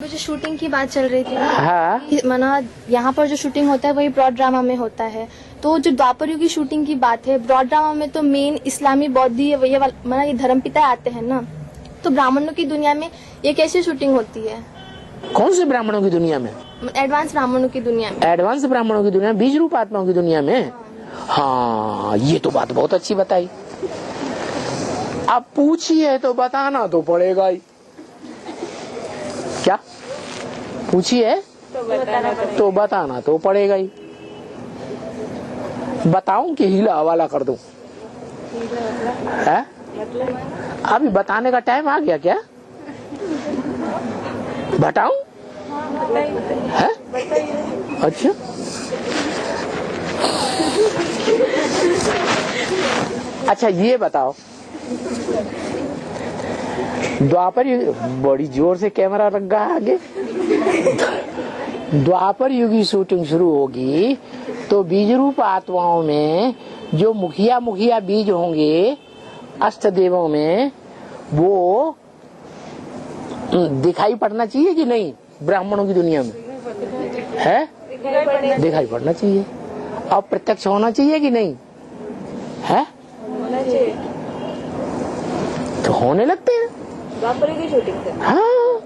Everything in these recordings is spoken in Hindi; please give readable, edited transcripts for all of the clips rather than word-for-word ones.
जो शूटिंग की बात चल रही थी ना, हाँ माना यहाँ पर जो शूटिंग होता है वही ब्रॉड ड्रामा में होता है। तो जो द्वापर युग की शूटिंग की बात है, ब्रॉड ड्रामा में तो मेन इस्लामी बौद्ध ये माना ये धर्मपिता आते हैं ना, तो ब्राह्मणों की दुनिया में ये कैसे शूटिंग होती है? कौन से ब्राह्मणों की दुनिया में? एडवांस ब्राह्मणों की दुनिया में। एडवांस ब्राह्मणों की दुनिया में, बीज रूप आत्माओं की दुनिया में। हाँ, ये तो बात बहुत अच्छी बताई। अब पूछी है तो बताना तो पड़ेगा ही। क्या पूछी है तो बताना तो पड़ेगा ही। बताऊं कि हीला हवाला कर दूं? है? अभी बताने का टाइम आ गया क्या? बताऊं? है? अच्छा, अच्छा ये बताओ, द्वापर युग, बड़ी जोर से कैमरा रख गया आगे। द्वापर युग की शूटिंग शुरू होगी तो बीज रूप आत्माओं में जो मुखिया मुखिया बीज होंगे अष्ट देवों में, वो दिखाई पड़ना चाहिए कि नहीं? ब्राह्मणों की दुनिया में है, दिखाई पड़ना चाहिए। और प्रत्यक्ष होना चाहिए कि नहीं? है, तो होने लगते हैं की शूटिंग से। हाँ।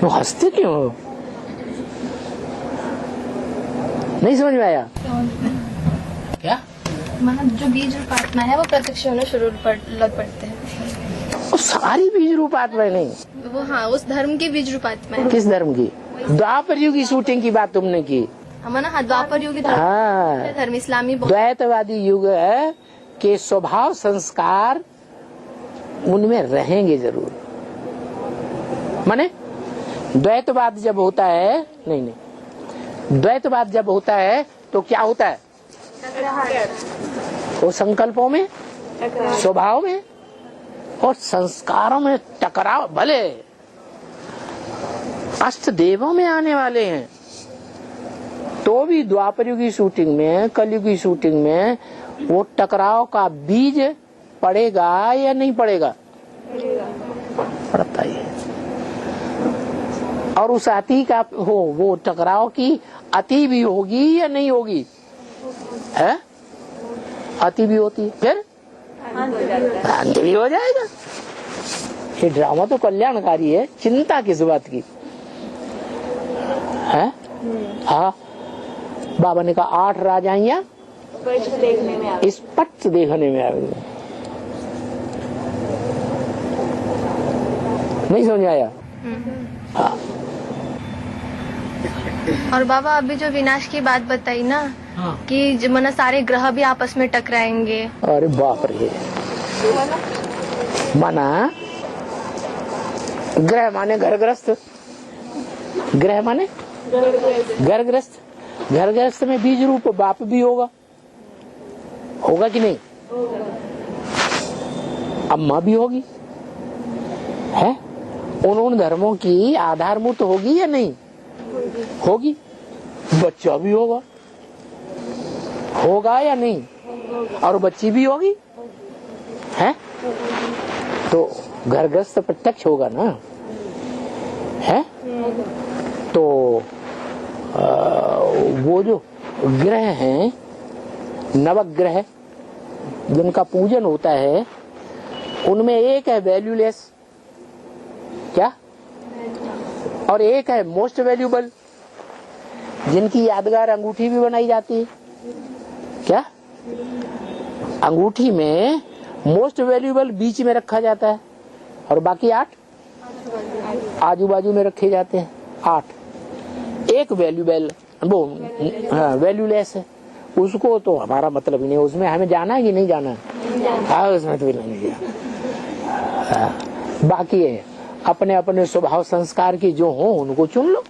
वो हंसते क्यों हो? नहीं समझ में आया क्या? माना जो बीज रूप आत्मा है वो प्रत्यक्ष होना शुरू लग पड़ते हैं। वो सारी बीज रूप आत्मा नहीं, वो हाँ, उस धर्म की बीज रूप आत्मा है। किस धर्म की? द्वापर युग की शूटिंग की बात तुमने की। हमारा हाँ, द्वापर युग हाँ, धर्म इस्लामी द्वैतवादी युग है के स्वभाव संस्कार उनमें रहेंगे जरूर। माने द्वैतवाद जब होता है, नहीं, द्वैतवाद जब होता है तो क्या होता है? वो संकल्पों में, स्वभाव में और संस्कारों में टकराव। भले अष्ट देवों में आने वाले हैं तो भी द्वापर युग की शूटिंग में, कलयुग की शूटिंग में वो टकराव का बीज पड़ेगा या नहीं पड़ेगा? पड़ता ही है। और उस अति का हो, वो टकराव की अति भी होगी या नहीं होगी? है, अति भी होती है, फिर अंत भी हो जाएगा। ये ड्रामा तो कल्याणकारी है, चिंता किस बात की है? हाँ, बाबा ने कहा 8 राजाइयां स्पष्ट देखने में आएगी। नहीं समझ आया? हाँ। और बाबा अभी जो विनाश की बात बताई ना, हाँ। कि माना सारे ग्रह भी आपस में टकराएंगे। अरे बाप रे, माना ग्रह माने घरग्रस्त, ग्रह माने घरग्रस्त, घरग्रस्त में बीज रूप बाप भी होगा, होगा कि नहीं? अम्मा भी होगी, है? उन धर्मों की आधारभूत होगी या नहीं होगी? बच्चा भी होगा, होगा या नहीं? और बच्ची भी होगी, है? तो घरग्रस्त प्रत्यक्ष होगा ना, है? तो वो जो ग्रह हैं, नवग्रह जिनका पूजन होता है, उनमें एक है वैल्यूलेस, क्या? और एक है मोस्ट वैल्यूबल, जिनकी यादगार अंगूठी भी बनाई जाती है, क्या? अंगूठी में मोस्ट वैल्यूबल बीच में रखा जाता है और बाकी 8 आजू बाजू में रखे जाते हैं। 8, एक वैल्यूबल वो वैल्यूलेस है, उसको तो हमारा मतलब ही नहीं, उसमें हमें जाना है कि नहीं जाना है? हाँ, उसमें तो नहीं गया। बाकी है अपने अपने स्वभाव संस्कार की जो हो उनको चुन लो।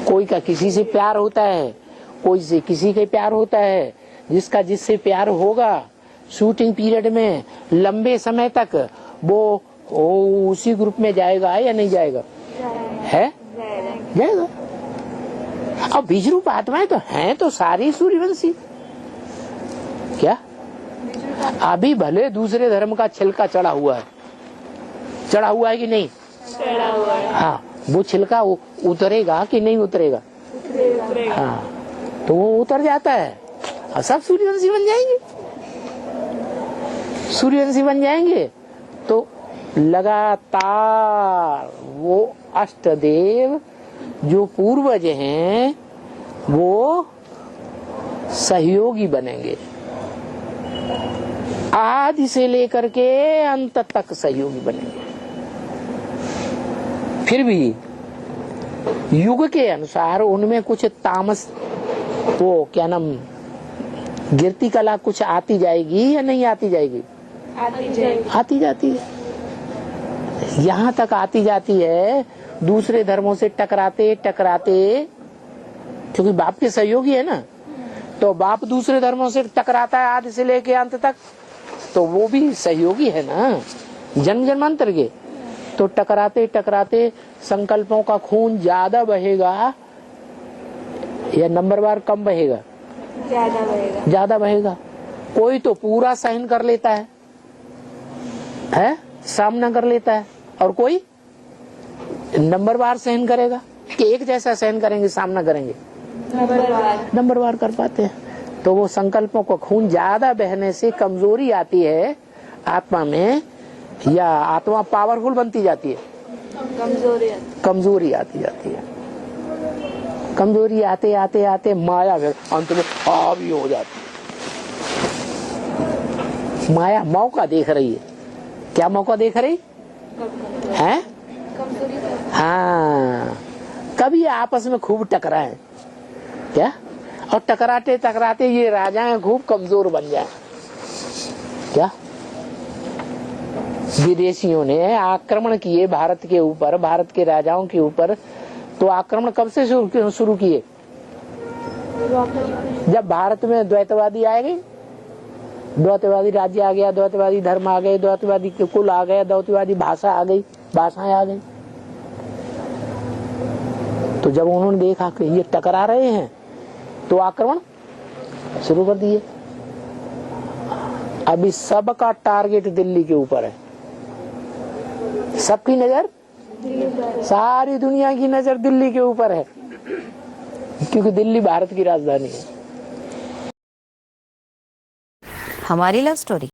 कोई का किसी से प्यार होता है, कोई से किसी के प्यार होता है। जिसका जिससे प्यार होगा शूटिंग पीरियड में लंबे समय तक वो उसी ग्रुप में जाएगा या नहीं जाएगा? है, जाएगा। अब बीज रूप आत्माएं तो हैं तो सारी सूर्यवंशी, क्या? अभी भले दूसरे धर्म का छिलका चढ़ा हुआ है कि नहीं? चढ़ा हुआ है। हाँ, वो छिलका उतरेगा कि नहीं उतरेगा? हाँ, तो वो उतर जाता है और सब सूर्यवंशी बन जाएंगे। सूर्यवंशी बन जाएंगे तो लगातार वो अष्टदेव जो पूर्वज हैं वो सहयोगी बनेंगे, आदि से लेकर के अंत तक सहयोगी बनेंगे। फिर भी युग के अनुसार उनमें कुछ तामस, वो क्या नाम, गिरती कला कुछ आती जाएगी या नहीं आती जाएगी? आती जाती है। यहाँ तक आती जाती है, दूसरे धर्मों से टकराते टकराते, क्योंकि बाप के सहयोगी है ना, तो बाप दूसरे धर्मों से टकराता है आदि से लेके अंत तक, तो वो भी सहयोगी है ना जन्म जन्मांतर के। तो टकराते टकराते संकल्पों का खून ज्यादा बहेगा या नंबरवार कम बहेगा? ज्यादा बहेगा। कोई तो पूरा सहन कर लेता है, सामना कर लेता है, और कोई नंबरवार सहन करेगा कि एक जैसा सहन करेंगे, सामना करेंगे? नंबरवार कर पाते हैं। तो वो संकल्पों को खून ज्यादा बहने से कमजोरी आती है आत्मा में, या आत्मा पावरफुल बनती जाती है? कमजोरी आती जाती है। कमजोरी आते आते आते माया फिर अंत में हावी हो जाती है। माया मौका देख रही है। क्या मौका देख रही है? हाँ, कभी आपस में खूब टकराए क्या, और टकराते टकराते ये राजाएं खूब कमजोर बन जाए क्या? विदेशियों ने आक्रमण किए भारत के ऊपर, भारत के राजाओं के ऊपर, तो आक्रमण कब से शुरू किए? जब भारत में द्वैतवादी आए गए, द्वैतवादी राज्य आ गया, द्वैतवादी धर्म आ गए, द्वैतवादी कुल आ गया, द्वैतवादी भाषा आ गई, भाषाएं आ गई। तो जब उन्होंने देखा कि ये टकरा रहे हैं तो आक्रमण शुरू कर दिए। अभी सबका टारगेट दिल्ली के ऊपर है, सबकी नजर, सारी दुनिया की नजर दिल्ली के ऊपर है, क्योंकि दिल्ली भारत की राजधानी है। हमारी लव स्टोरी।